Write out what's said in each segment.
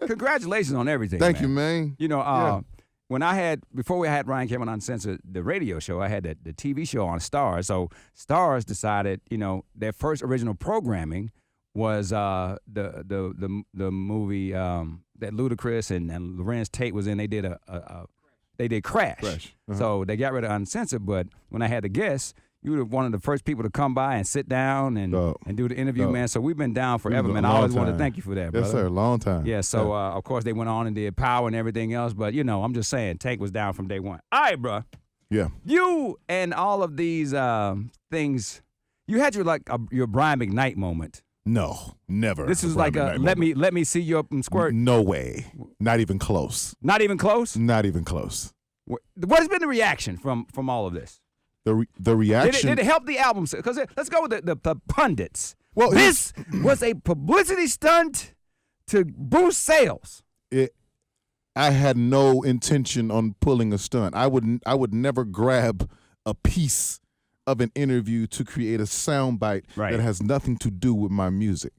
Congratulations on everything. Thank you, man. You know, Yeah. before we had Ryan Cameron Uncensored, the radio show, I had the TV show on Stars. So Stars decided, their first original programming was the movie that Ludacris and Lorenz Tate was in. They did they did Crash. Uh-huh. So they got rid of Uncensored. But when I had the guests, you were one of the first people to come by and sit down and do the interview, man. So we've been down forever, man. I always want to thank you for that, brother. Yes, sir. Long time. Yeah, so of course they went on and did Power and everything else, but I'm just saying Tank was down from day one. All right, bro. Yeah. You and all of these things, you had your Brian McKnight moment. No, never. This is like a let me see you up and squirt. No way. Not even close. Not even close? Not even close. What has been the reaction from all of this? The reaction. Did it help the album? Because let's go with the pundits. Well, this was a publicity stunt to boost sales. I had no intention on pulling a stunt. I would never grab a piece of an interview to create a soundbite that has nothing to do with my music.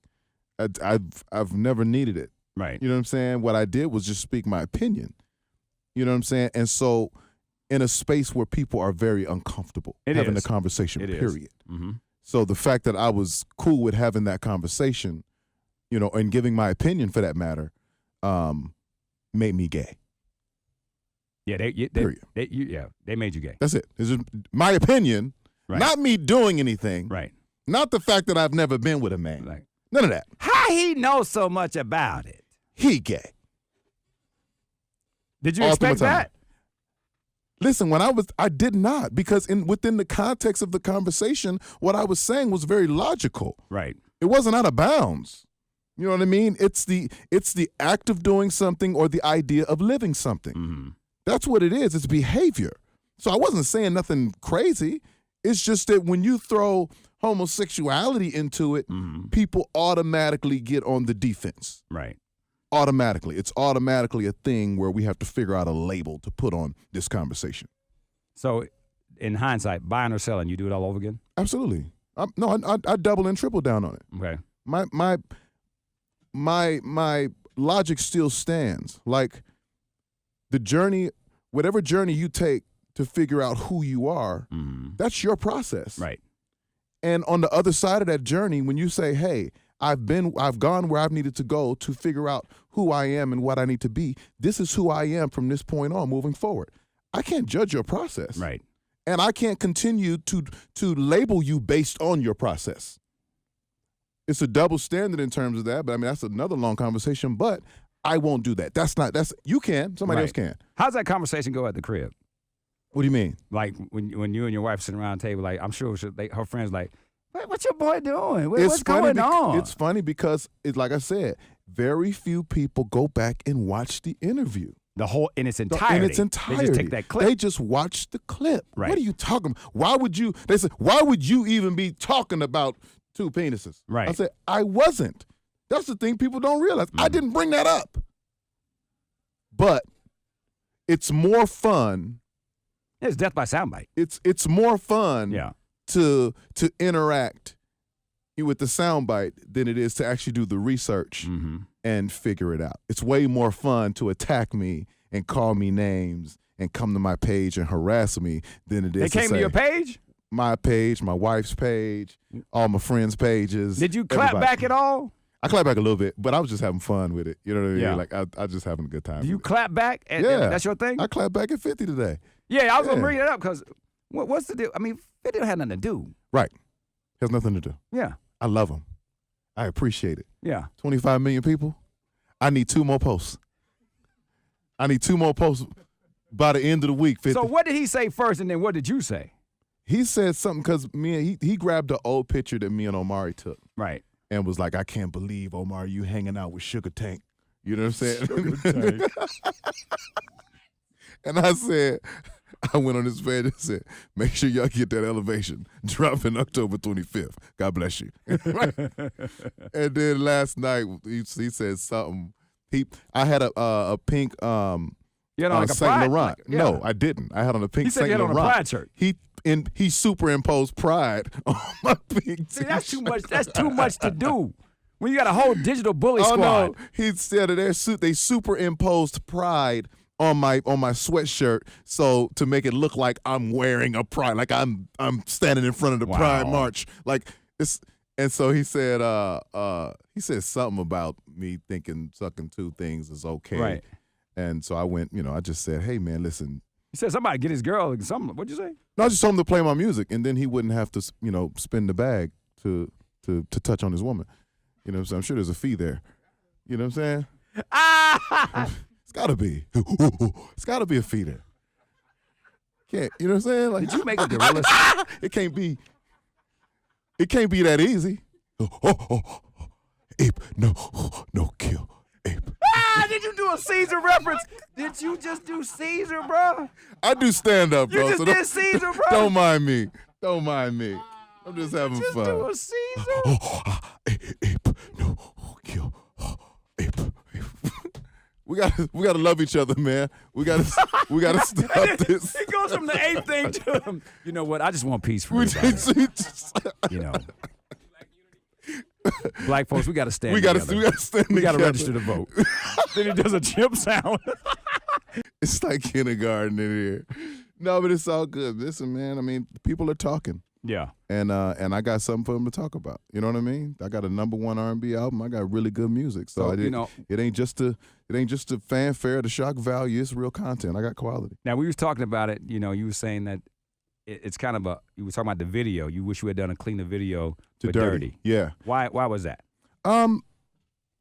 I've never needed it. Right. You know what I'm saying? What I did was just speak my opinion. You know what I'm saying? And so in a space where people are very uncomfortable having a conversation, period. Mm-hmm. So the fact that I was cool with having that conversation, and giving my opinion for that matter, made me gay. Yeah, period. They made you gay. That's it. It's just my opinion, not me doing anything. Right. Not the fact that I've never been with a man. Right. None of that. How he knows so much about it? He gay. Did you expect that? Listen, I did not, because within the context of the conversation, what I was saying was very logical. Right. It wasn't out of bounds. You know what I mean? It's the act of doing something or the idea of living something. Mm-hmm. That's what it is. It's behavior. So I wasn't saying nothing crazy. It's just that when you throw homosexuality into it, people automatically get on the defense. Right. Automatically. It's automatically a thing where we have to figure out a label to put on this conversation. So, in hindsight, buying or selling, you do it all over again? Absolutely. I double and triple down on it. Okay. My logic still stands. Like, the journey, whatever journey you take to figure out who you are, that's your process. Right. And on the other side of that journey, when you say, hey, I've gone where I've needed to go to figure out who I am and what I need to be. This is who I am from this point on moving forward. I can't judge your process. Right. And I can't continue to label you based on your process. It's a double standard in terms of that, but I mean, that's another long conversation, but I won't do that. You can, somebody else can. How's that conversation go at the crib? What do you mean? Like when you and your wife sitting around the table, like I'm sure her friends like, what's your boy doing? What's going on? It's funny because it's like I said, very few people go back and watch the interview. In its entirety. In its entirety. They just take that clip. They just watch the clip. Right. What are you talking about? They said, why would you even be talking about two penises? Right. I said, I wasn't. That's the thing people don't realize. I didn't bring that up. But it's more fun. It's death by soundbite. It's more fun to interact with the soundbite than it is to actually do the research and figure it out. It's way more fun to attack me and call me names and come to my page and harass me than it is They came to your page? My page, my wife's page, all my friends' pages. Did you clap back at all? I clap back a little bit, but I was just having fun with it. You know what I mean? Yeah. Like I was just having a good time. Do you clap back? That's your thing? I clap back at 50 today. Yeah, I was going to bring it up because what's the deal? I mean, 50 don't have nothing to do. Right. Has nothing to do. Yeah. I love them. I appreciate it. Yeah. 25 million people. I need 2 more posts. I need 2 more posts by the end of the week. 50. So what did he say first, and then what did you say? He said something because he grabbed the old picture that me and Omari took. Right. And was like, I can't believe, Omari, you hanging out with Sugar Tank. You know what I'm saying? Sugar Tank. And I went on his page and said, make sure y'all get that elevation dropping October 25th. God bless you. And then last night, he said something. I had a pink you had on like a Saint pride? Laurent. No, I didn't. I had on a pink Saint Laurent. He said you had on a pride shirt. He superimposed pride on my pink See, that's too much. That's too much to do. When you got a whole digital bully squad. No, he said that they superimposed Pride on my sweatshirt, so to make it look like I'm wearing a Pride, like I'm standing in front of the Pride March, like it's. And so he said something about me thinking sucking two things is okay, right? And so I went, I just said, hey man, listen. He said somebody get his girl something. What'd you say? No, I just told him to play my music, and then he wouldn't have to, spin the bag to touch on his woman. You know what I'm saying? I'm sure there's a fee there. You know what I'm saying? It's gotta be. It's gotta be a fee there. Can't, you know what I'm saying? Like, did you make a gorilla? It can't be that easy. Ape, no, kill. Ape. Did you do a Caesar reference? Did you just do Caesar, bro? I do stand up, bro. You just did Caesar, bro. Don't mind me. I'm just having fun. Do a Caesar. Ape, no, kill. Ape. We gotta love each other, man. We gotta stop this. It goes from the ape thing to you know what? I just want peace for everybody. Black folks, we gotta stand. We gotta stand. We gotta register to vote. Then he does a chimp sound. It's like kindergarten in here. No, but it's all good. Listen, man. I mean, people are talking. Yeah. And I got something for them to talk about. You know what I mean? I got a #1 R&B album. I got really good music. So it ain't just a fanfare, the shock value. It's real content. I got quality. Now we was talking about it. You were saying that it's kind of you were talking about the video. You wish you had done a cleaner video to Dirty. Yeah. Why was that?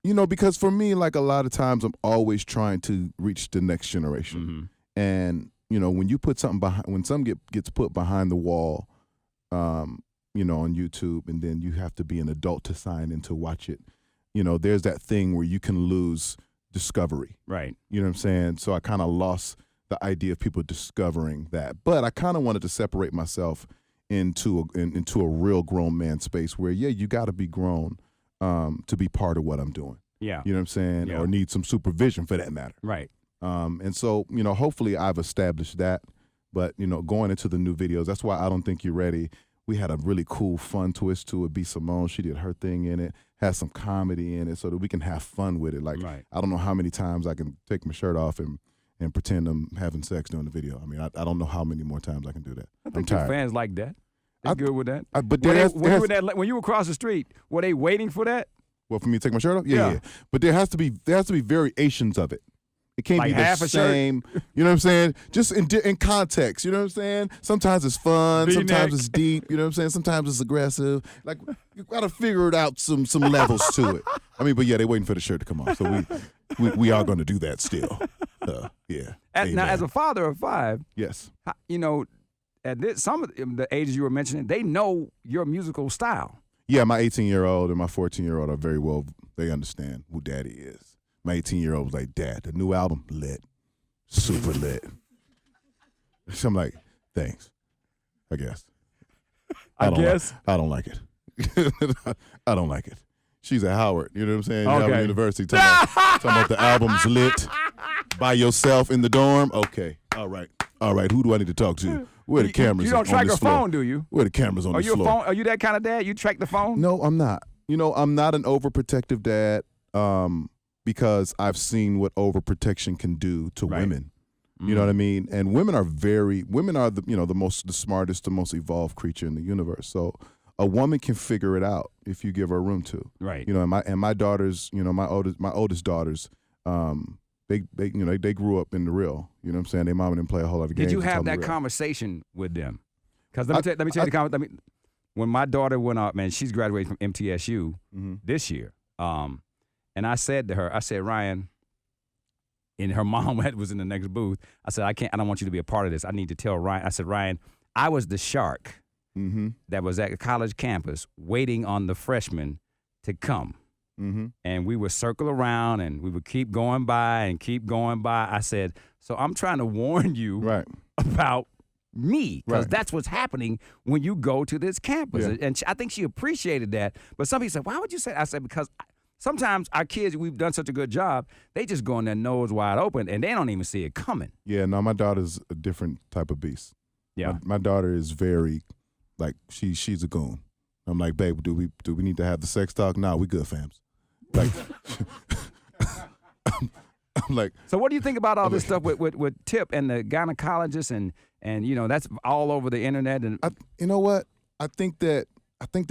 Because for me, like a lot of times, I'm always trying to reach the next generation. Mm-hmm. And when you put something when something gets put behind the wall. On YouTube, and then you have to be an adult to sign in to watch it. There's that thing where you can lose discovery. Right. You know what I'm saying? So I kind of lost the idea of people discovering that. But I kind of wanted to separate myself into a real grown man space where, you got to be grown to be part of what I'm doing. Yeah. You know what I'm saying? Yeah. Or need some supervision for that matter. Right. And so, hopefully I've established that. But, going into the new videos, that's why I Don't Think You're Ready. We had a really cool, fun twist to it. B. Simone, she did her thing in it, has some comedy in it so that we can have fun with it. Like, right. I don't know how many times I can take my shirt off and pretend I'm having sex during the video. I mean, I don't know how many more times I can do that. I think your fans like that. They're good with that. But when you were across the street, were they waiting for that? Well, for me to take my shirt off? Yeah. But there has to be variations of it. It can't like be the same. You know what I'm saying? Just in context. You know what I'm saying? Sometimes it's fun. Sometimes it's deep. You know what I'm saying? Sometimes it's aggressive. Like, you got to figure it out some levels to it. I mean, but yeah, they're waiting for the shirt to come off. So we are going to do that still. Yeah. Now, as a father of 5, yes, at some of the ages you were mentioning, they know your musical style. Yeah, my 18-year-old and my 14-year-old are very well. They understand who Daddy is. My 18-year-old was like, Dad, the new album, lit. Super lit. So I'm like, thanks, I guess. I don't like it. I don't like it. She's at Howard, you know what I'm saying? Okay. Howard University, talking about the album's lit. By yourself in the dorm? Okay, all right. Who do I need to talk to? Where the cameras on this floor? You don't track your phone, do you? Where the cameras on this floor? Are you that kind of dad? You track the phone? No, I'm not. I'm not an overprotective dad. Because I've seen what overprotection can do to women. You know what I mean? And women are the smartest, the most evolved creature in the universe. So a woman can figure it out if you give her room to. Right. And my daughters, my oldest daughters, they grew up in the real. You know what I'm saying? Their mama didn't play a whole lot of games. Did you have that conversation with them? Because let me tell you the comment. When my daughter went out, man, she's graduating from MTSU this year. And I said to her, Ryan, and her mom was in the next booth. I said, I don't want you to be a part of this. I need to tell Ryan. I said, Ryan, I was the shark that was at a college campus waiting on the freshmen to come. Mm-hmm. And we would circle around and we would keep going by and keep going by. I said, so I'm trying to warn you about me, because that's what's happening when you go to this campus. Yeah. And I think she appreciated that. But some people said, why would you say that? I said, because sometimes our kids, we've done such a good job, they just go in their nose wide open and they don't even see it coming. Yeah, no, my daughter's a different type of beast. Yeah. My daughter is very, like, she's a goon. I'm like, babe, do we need to have the sex talk? No, we good, fams. Like, I'm like. So what do you think about all this stuff with Tip and the gynecologist and you know that's all over the internet? And you know what? I think that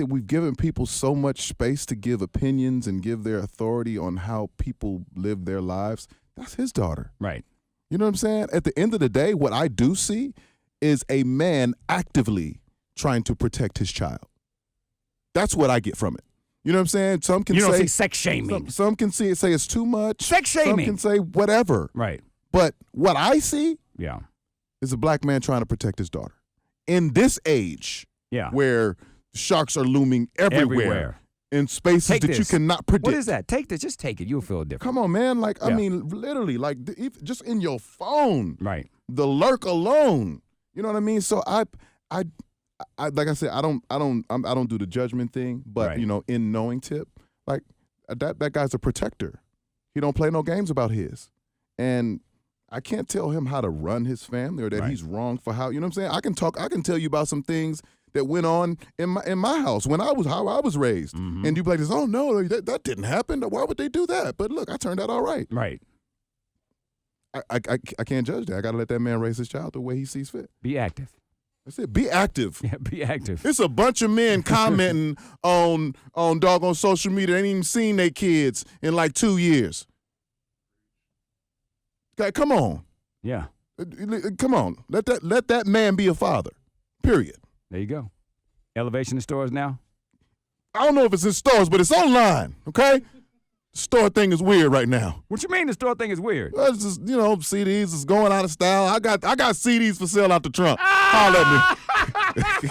we've given people so much space to give opinions and give their authority on how people live their lives. That's his daughter. Right. You know what I'm saying? At the end of the day, what I do see is a man actively trying to protect his child. That's what I get from it. You know what I'm saying? Some can don't say see sex shaming. Some can say it's too much. Sex shaming. Some can say whatever. Right. But what I see yeah. is a black man trying to protect his daughter. In this age where sharks are looming everywhere. In spaces that you cannot predict. What is that? Take this. Just take it. You'll feel different. Come on, man. Like, I mean, literally, like, just in your phone. Right. The lurk alone. You know what I mean? So I like I said, I don't do the judgment thing, but you know, in knowing Tip, like that guy's a protector. He don't play no games about his, and I can't tell him how to run his family or that he's wrong for how. You know what I'm saying? I can tell you about some things that went on in my house when how I was raised, and you be like, oh no, that didn't happen. Why would they do that? But look, I turned out all right. Right. I can't judge that. I got to let that man raise his child the way he sees fit. Be active. That's it. Be active. Yeah, be active. It's a bunch of men commenting on doggone social media. They ain't even seen their kids in like 2 years. God, come on. Yeah. Come on. Let that man be a father. Period. There you go. Elevation in stores now? I don't know if it's in stores, but it's online, okay? The store thing is weird right now. What you mean the store thing is weird? Well, it's just, you know, CDs is going out of style. I got CDs for sale out the trunk. Holler at me.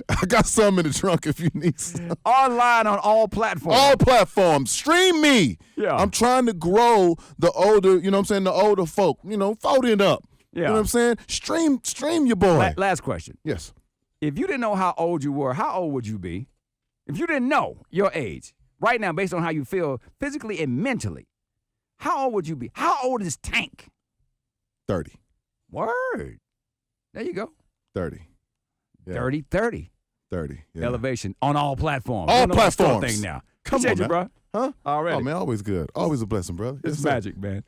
I got some in the trunk if you need some. Online on all platforms. All platforms. Stream me. Yeah. I'm trying to grow the older, you know what I'm saying, the older folk, you know, 40 and up. Yeah. You know what I'm saying? Stream your boy. Last question. Yes. If you didn't know how old you were, how old would you be? If you didn't know your age, right now, based on how you feel physically and mentally, how old would you be? How old is Tank? 30. Word. There you go. 30. Yeah. 30. Yeah. Elevation on all platforms. All platforms. Thing now. Come on, you, bro. Huh? Already. Oh, man, always good. Always a blessing, brother. It's magic, man.